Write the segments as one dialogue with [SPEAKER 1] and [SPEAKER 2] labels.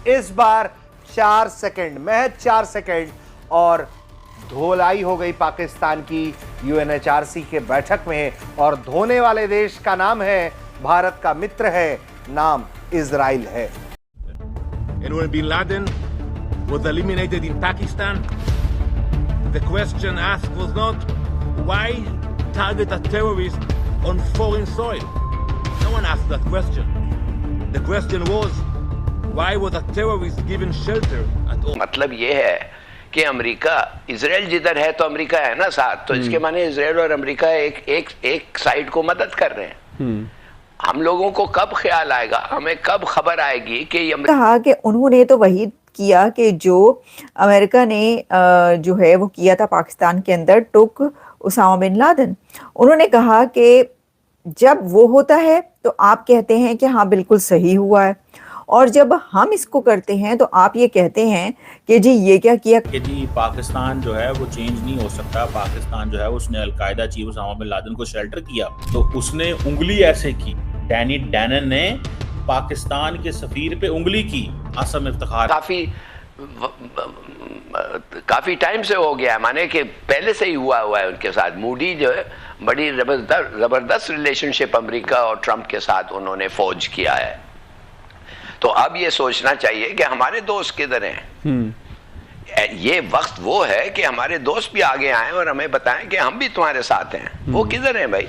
[SPEAKER 1] इस बार 4 सेकंड, महज 4 सेकंड, और धोलाई हो गई पाकिस्तान की यूएनएचआरसी के बैठक में। और धोने वाले देश का नाम है, भारत का मित्र है, नाम इजराइल है।
[SPEAKER 2] And when bin Laden was eliminated in Pakistan, the question asked was not why target a terrorist on foreign soil. No one asked that question. The question was why was a terrorist given shelter at all?
[SPEAKER 3] मतलब ये है कि America, Israel जिधर है तो America है ना साथ, तो इसके माने इजराइल और अमेरिका एक साइड को मदद कर रहे हैं। हम लोगों को कब ख्याल आएगा, हमें कब खबर आएगी कि ये
[SPEAKER 4] कहा कि उन्होंने तो वही किया कि जो अमेरिका ने जो है वो किया था पाकिस्तान के अंदर, टुक उसामा बिन लादेन। उन्होंने कहा कि जब वो होता है तो आप कहते हैं कि हाँ बिल्कुल सही हुआ है, और जब हम इसको करते हैं तो आप ये कहते हैं कि जी ये क्या किया
[SPEAKER 5] कि जी पाकिस्तान जो है वो चेंज नहीं हो सकता। पाकिस्तान जो है उसने al Qaeda chief Osama bin Laden को शेल्टर किया, तो उसने उंगली ऐसे की, डैनी डैनन ने पाकिस्तान के सफीर पे उंगली की। आसम इफ्तिखार
[SPEAKER 3] काफी टाइम से हो गया है, माने कि पहले से ही हुआ है उनके साथ। मूडी जो है बड़ी जबरदस्त रिलेशनशिप अमेरिका और ट्रंप के साथ उन्होंने फौज किया है। तो अब ये सोचना चाहिए कि हमारे दोस्त किधर हैं। ये वक्त वो है कि हमारे दोस्त भी आगे आए और हमें बताएं कि हम भी तुम्हारे साथ हैं। वो किधर हैं भाई?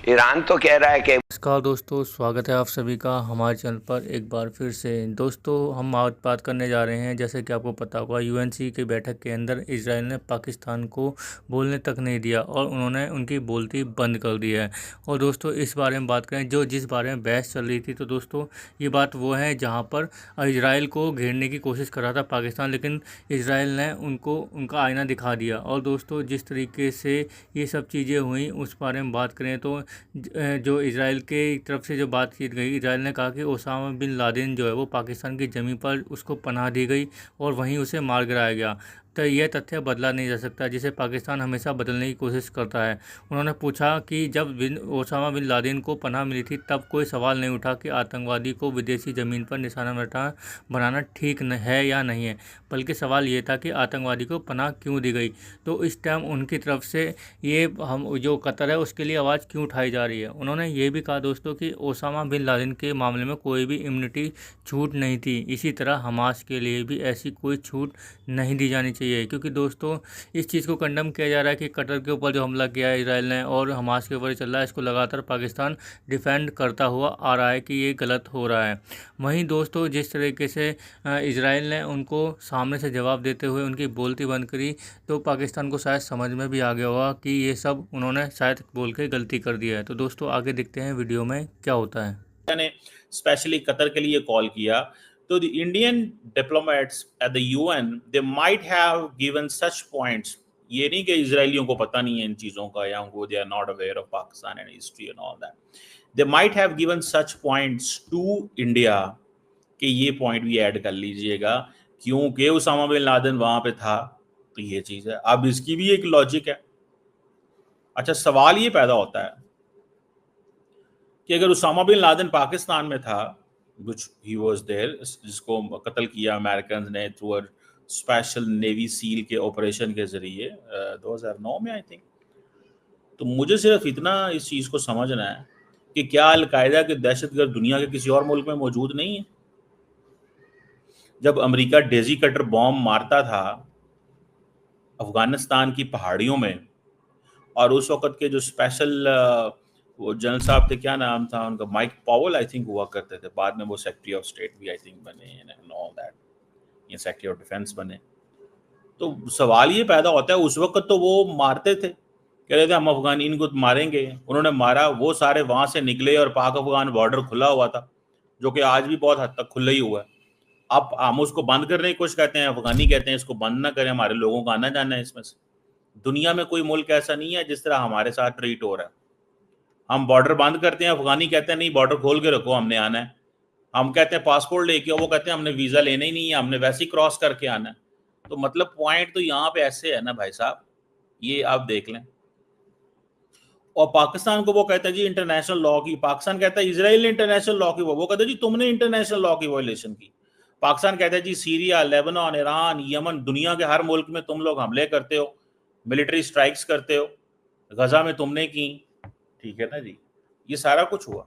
[SPEAKER 3] ईरान तो कह रहा है कि
[SPEAKER 6] नमस्कार दोस्तों, स्वागत है आप सभी का हमारे चैनल पर एक बार फिर से। दोस्तों हम आज बात करने जा रहे हैं, जैसे कि आपको पता होगा, यूएनसी की बैठक के अंदर इजराइल ने पाकिस्तान को बोलने तक नहीं दिया और उन्होंने उनकी बोलती बंद कर दी है। और दोस्तों इस बारे में बात करें, जिस बारे में बहस चल रही थी, तो दोस्तों ये बात वो है जहाँ पर इजराइल को घेरने की कोशिश कर रहा था पाकिस्तान, लेकिन इजराइल ने उनको उनका आईना दिखा दिया। और दोस्तों जिस तरीके से ये सब चीज़ें हुई उस बारे में बात करें तो जो इजराइल के तरफ से जो बात की गई, इजराइल ने कहा कि ओसामा बिन लादेन जो है वो पाकिस्तान की ज़मीन पर उसको पनाह दी गई और वहीं उसे मार गिराया गया। तो यह तथ्य बदला नहीं जा सकता, जिसे पाकिस्तान हमेशा बदलने की कोशिश करता है। उन्होंने पूछा कि जब ओसामा बिन लादेन को पनाह मिली थी तब कोई सवाल नहीं उठा कि आतंकवादी को विदेशी ज़मीन पर निशाना बनाना ठीक है या नहीं है, बल्कि सवाल ये था कि आतंकवादी को पनाह क्यों दी गई। तो इस टाइम उनकी तरफ से ये हम जो कतर है उसके लिए आवाज़ क्यों उठाई जा रही है। उन्होंने ये भी कहा दोस्तों कि ओसामा बिन लादेन के मामले में कोई भी इम्यूनिटी छूट नहीं थी, इसी तरह हमास के लिए भी ऐसी कोई छूट नहीं दी जानी चाहिए। क्योंकि दोस्तों इस चीज़ को कंडम किया जा रहा है कि कतर के ऊपर जो हमला किया है इजराइल ने और हमास के ऊपर चल रहा है, इसको लगातार पाकिस्तान डिफेंड करता हुआ आ रहा है कि ये गलत हो रहा है। वहीं दोस्तों जिस तरीके से इजराइल ने उनको सामने से जवाब देते हुए उनकी बोलती बंद करी, तो पाकिस्तान को शायद समझ में भी आ गया होगा कि ये सब उन्होंने शायद बोल के गलती कर दिया है। तो दोस्तों आगे देखते हैं वीडियो में क्या होता है।
[SPEAKER 5] ने स्पेशली कतर के लिए कॉल किया, तो the Indian diplomats at the UN they might have given such points. ये नहीं कि इजरायलियों को पता नहीं है इन चीज़ों का या उनको they are not aware of Pakistan and history and all that. They might have given such points to India कि ये पॉइंट भी ऐड कर लीजिएगा, क्योंकि उसामा बिन लादेन वहां पे था, तो ये चीज़ है। अब इसकी भी एक लॉजिक है। अच्छा, सवाल ये पैदा होता है कि अगर उसामा बिन लादेन पाकिस्तान में था, which he was there, जिसको कत्ल किया अमेरिकन ने through a special navy seal के ऑपरेशन के जरिए 2009 में आई थिंक, तो मुझे सिर्फ इतना इस चीज़ को समझना है कि क्या अलकायदा के दहशतगर्द दुनिया के किसी और मुल्क में मौजूद नहीं है? जब अमेरिका डेजी कटर बॉम्ब मारता था अफगानिस्तान की पहाड़ियों में, और उस वक्त के जो स्पेशल वो जनरल साहब थे, क्या नाम था उनका, माइक पावेल आई थिंक हुआ करते थे, बाद में वो सेक्रेटरी ऑफ स्टेट भी आई थिंक बने एंड ऑल दैट, ये सेक्रेटरी ऑफ डिफेंस बने। तो सवाल ये पैदा होता है, उस वक्त तो वो मारते थे, कह रहे थे हम अफगान इनको मारेंगे, उन्होंने मारा, वो सारे वहां से निकले और पाक अफगान बॉर्डर खुला हुआ था, जो कि आज भी बहुत हद तक खुला ही हुआ है। अब हम उसको बंद करने की कोशिश कहते हैं, अफगानी कहते हैं इसको बंद ना करें, हमारे लोगों का आना जाना है इसमें से। दुनिया में कोई मुल्क ऐसा नहीं है जिस तरह हमारे साथ ट्रीट हो रहा है। हम बॉर्डर बंद करते हैं, अफगानी कहते हैं नहीं बॉर्डर खोल के रखो, हमने आना है। हम कहते हैं पासपोर्ट लेके आओ, वो कहते हैं हमने वीजा लेना ही नहीं है, हमने वैसे ही क्रॉस करके आना है। तो मतलब पॉइंट तो यहाँ पे ऐसे है ना भाई साहब, ये आप देख लें। और पाकिस्तान को वो कहता है जी इंटरनेशनल लॉ की, पाकिस्तान कहता है इजराइल ने इंटरनेशनल लॉ की, वो कहता है जी तुमने इंटरनेशनल लॉ की वायलेशन की। पाकिस्तान कहता है जी सीरिया, लेबनान, ईरान, यमन, दुनिया के हर मुल्क में तुम लोग हमले करते हो, मिलिट्री स्ट्राइक्स करते हो, गजा में तुमने की, ठीक है ना जी, ये सारा कुछ हुआ।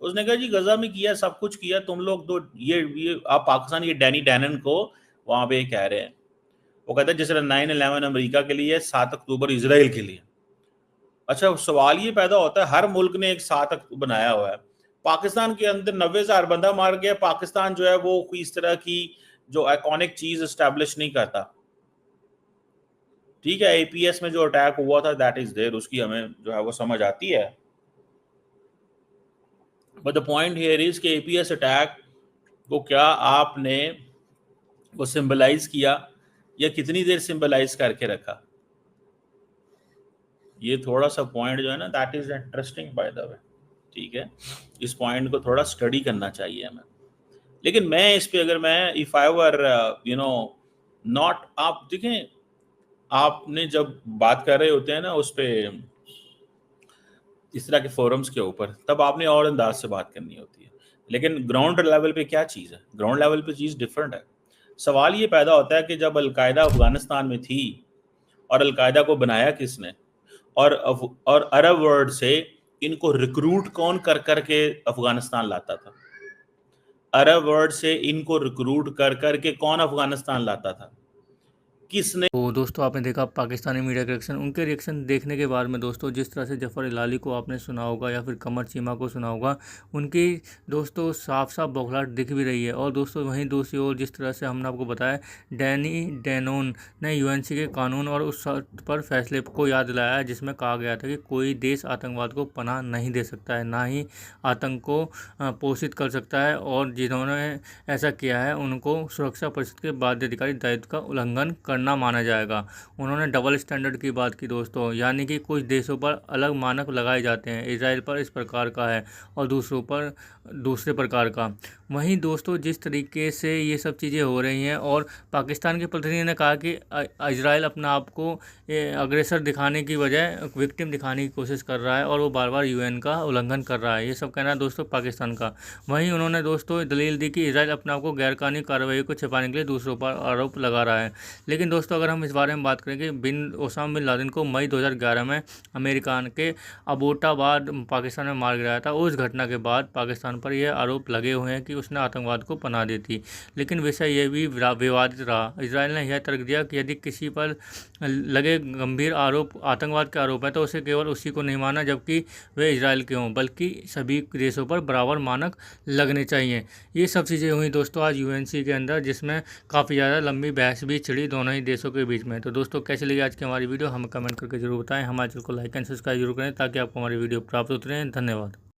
[SPEAKER 5] उसने कहा जी गजा में किया, सब कुछ किया, तुम लोग तो ये आप पाकिस्तान ये डैनी डैनन को वहां पे कह रहे हैं। वो कहता है जिस तरह 9/11 अमेरिका के लिए, 7 अक्टूबर इसराइल के लिए। अच्छा, सवाल ये पैदा होता है, हर मुल्क ने एक 7 अक्टूबर बनाया हुआ है, पाकिस्तान के अंदर 90,000 बंदा मार गया, पाकिस्तान जो है वो कोई इस तरह की जो आइकॉनिक चीज एस्टेब्लिश नहीं करता। ठीक है, एपीएस में जो अटैक हुआ था दैट इज देयर, उसकी हमें जो है वो समझ आती है, but the point here is कि एपीएस अटैक को क्या आपने वो सिंबलाइज किया या कितनी देर सिंबलाइज करके रखा, ये थोड़ा सा पॉइंट जो है ना that is interesting by the way. ठीक है, इस पॉइंट को थोड़ा स्टडी करना चाहिए हमें। लेकिन मैं इस पे अगर मैं इफ आई वर नॉट, आप देखें आपने जब बात कर रहे होते हैं ना उस पे इस तरह के फोरम्स के ऊपर, तब आपने और अंदाज से बात करनी होती है, लेकिन ग्राउंड लेवल पे क्या चीज़ है, ग्राउंड लेवल पे चीज़ डिफरेंट है। सवाल ये पैदा होता है कि जब अलकायदा अफगानिस्तान में थी और अलकायदा को बनाया किसने, और अरब वर्ल्ड से इनको रिक्रूट कौन कर करके अफगानिस्तान लाता था, अरब वर्ल्ड से इनको रिक्रूट कर करके कौन अफगानिस्तान लाता था, किसने।
[SPEAKER 6] तो दोस्तों आपने देखा पाकिस्तानी मीडिया के रिएक्शन, उनके रिएक्शन देखने के बाद में दोस्तों जिस तरह से जफ़र इलाली को आपने सुना होगा या फिर कमर चीमा को सुना होगा, उनकी दोस्तों साफ साफ बौखलाहट दिख भी रही है। और दोस्तों वहीं दूसरी ओर जिस तरह से हमने आपको बताया, डैनी डैनोन ने यूएनसी के कानून और उस शर्त पर फैसले को याद दिलाया जिसमें कहा गया था कि कोई देश आतंकवाद को पनाह नहीं दे सकता है, ना ही आतंक को पोषित कर सकता है, और जिन्होंने ऐसा किया है उनको सुरक्षा परिषद के बाध्यधिकारी दायित्व का उल्लंघन करना माना जाएगा। उन्होंने डबल स्टैंडर्ड की बात की दोस्तों, यानी कि कुछ देशों पर अलग मानक लगाए जाते हैं, इजराइल पर इस प्रकार का है और दूसरों पर दूसरे प्रकार का। वहीं दोस्तों जिस तरीके से ये सब चीज़ें हो रही हैं, और पाकिस्तान के प्रतिनिधि ने कहा कि इजराइल अपना आप को अग्रेसर दिखाने की बजाय विक्टिम दिखाने की कोशिश कर रहा है और वो बार बार यूएन का उल्लंघन कर रहा है, ये सब कहना है दोस्तों पाकिस्तान का। वहीं उन्होंने दोस्तों दलील दी कि इजराइल अपने आप को गैरकानूनी कार्रवाई को छिपाने के लिए दूसरों पर आरोप लगा रहा है। लेकिन दोस्तों अगर हम इस बारे में बात करें कि ओसामा बिन लादेन को मई 2011 में अमेरिका के अबोटाबाद पाकिस्तान में मार गिराया था, उस घटना के बाद पाकिस्तान पर यह आरोप लगे हुए हैं कि उसने आतंकवाद को पनाह दी थी। लेकिन विषय यह भी विवादित रहा। इजराइल ने यह तर्क दिया कि यदि किसी पर लगे गंभीर आरोप आतंकवाद के आरोप है तो उसे केवल उसी को नहीं माना जबकि वे इजराइल के हों, बल्कि सभी देशों पर बराबर मानक लगने चाहिए। ये सब चीज़ें हुई दोस्तों आज यूएनसी के अंदर, जिसमें काफ़ी ज़्यादा लंबी बहस भी छिड़ी दोनों ही देशों के बीच में। तो दोस्तों कैसी लगी आज की हमारी वीडियो हमें कमेंट करके जरूर बताएं। हमारे चैनल को लाइक एंड सब्सक्राइब जरूर करें ताकि आपको हमारी वीडियो प्राप्त होती रहे। धन्यवाद।